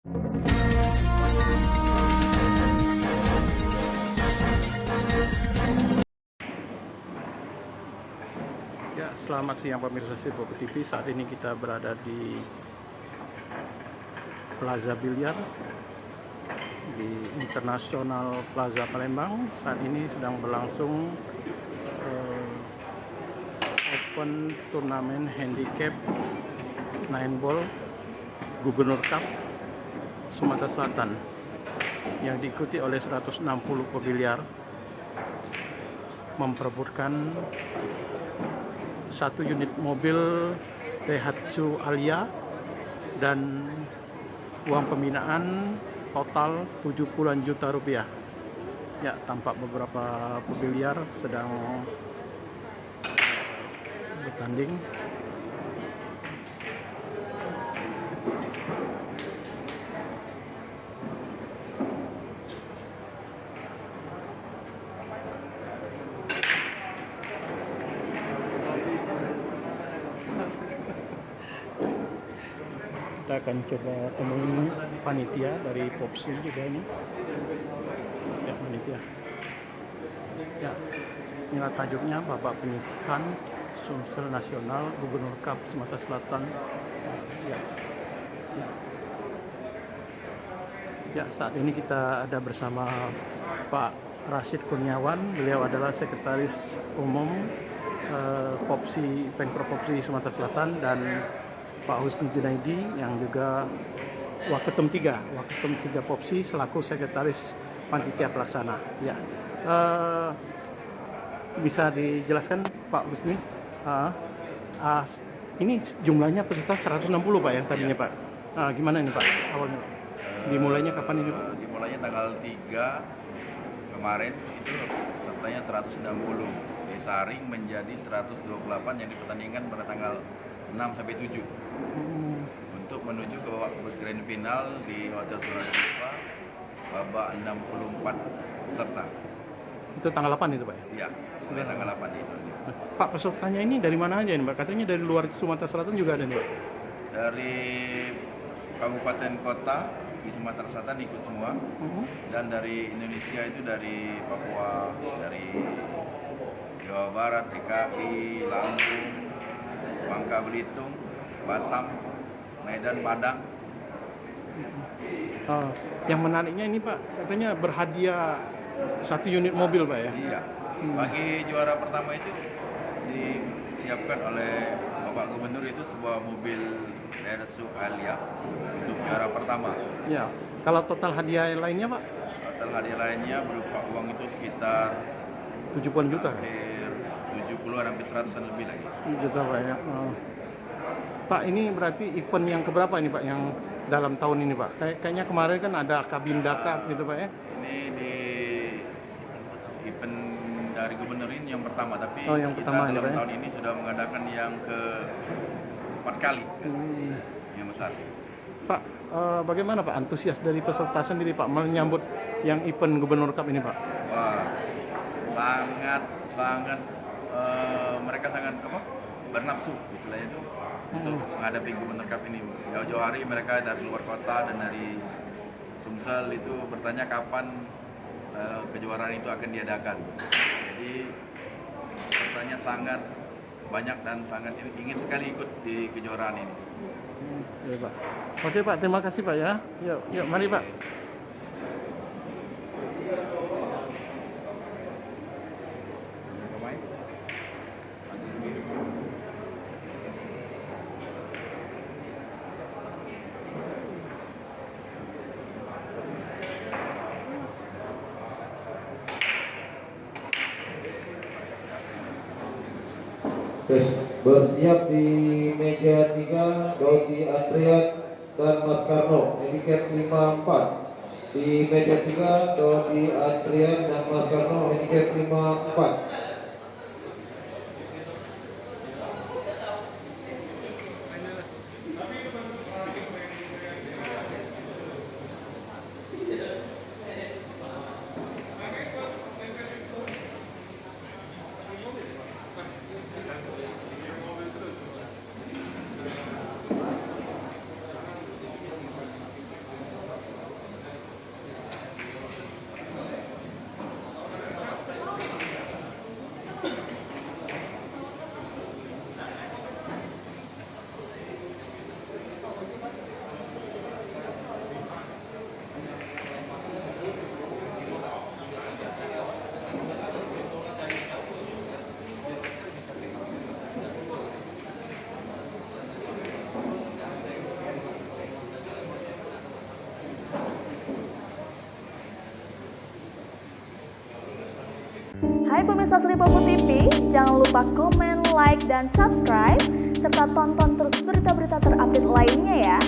Ya, selamat siang pemirsa Sipo TV. Saat ini kita berada di Plaza Biliar di International Plaza Palembang. Saat ini sedang berlangsung Open Turnamen Handicap 9 Ball Gubernur Cup Sumatera Selatan yang diikuti oleh 160 pebiliar memperebutkan satu unit mobil Daihatsu Alia dan uang pembinaan total 70-an juta rupiah. Ya, tampak beberapa pebiliar sedang bertanding. Kita akan coba temuin panitia dari Popsi juga ini. Ya, panitia. Ya, inilah tajuknya, Bapak Penyisihan Sumsel Nasional Gubernur Cup Sumatera Selatan. Ya. Ya. Ya, saat ini kita ada bersama Pak Rashid Kurniawan. Beliau adalah Sekretaris Umum Popsi, Pengprov Popsi Sumatera Selatan, dan Pak Husni Junaidi yang juga Waketum 3 Popsi selaku Sekretaris Panitia Pelaksana. Ya, bisa dijelaskan Pak Husni? Ini jumlahnya peserta 160 Pak yang tadinya Pak. Gimana ini Pak awalnya? Dimulainya kapan ini Pak? Dimulainya tanggal 3 kemarin, itu pesertanya 160, disaring menjadi 128 yang dipertandingkan pada tanggal 6 sampai 7 untuk menuju ke grand final di Hotel Surajiva babak 64 peserta. Itu tanggal 8 itu Pak ya? Iya, mulai tanggal 8 itu. Pak, pesertanya ini dari mana aja nih Pak? Katanya dari luar Sumatera Selatan juga ada nih Pak? Dari kabupaten kota di Sumatera Selatan ikut semua, dan dari Indonesia itu dari Papua, dari Jawa Barat, DKI, Lampung, Bangka Belitung, Batam, Medan, Padang. Yang menariknya ini Pak, katanya berhadiah satu unit mobil Pak ya? Iya. Bagi juara pertama itu disiapkan oleh Bapak Gubernur itu sebuah mobil Daihatsu Alia untuk juara pertama. Ya. Kalau total hadiah lainnya Pak? Total hadiah lainnya berupa uang itu sekitar 70-an juta. hampir 70-an, hampir 100-an lebih lagi. Juta Pak ya. Pak, ini berarti event yang keberapa ini Pak yang dalam tahun ini Pak? Kayaknya kemarin kan ada Kabinda Cup gitu Pak ya? Ini di event dari gubernur ini yang pertama, tapi yang kita pertama dalam ya, Pak, tahun ini sudah mengadakan yang ke-4 kali yang besar. Pak, bagaimana Pak antusias dari peserta sendiri Pak menyambut yang event Gubernur Cup ini Pak? Wah, sangat mereka sangat bernafsu istilahnya itu untuk menghadapi Gubernur Cup ini. Jauh-jauh hari mereka dari luar kota dan dari Sumsel itu bertanya kapan kejuaraan itu akan diadakan. Jadi pesertanya sangat banyak dan sangat ingin sekali ikut di kejuaraan ini. Oke Pak. Oke Pak, terima kasih Pak ya. Yuk mari Pak. Bersiap di meja 3 Dodi Andrean dan Mas Karno, handicap 54. Di meja 3 Dodi Andrean dan Mas Karno, handicap 54. Hai pemirsa Sri Popo TV, jangan lupa komen, like, dan subscribe, serta tonton terus berita-berita terupdate lainnya ya.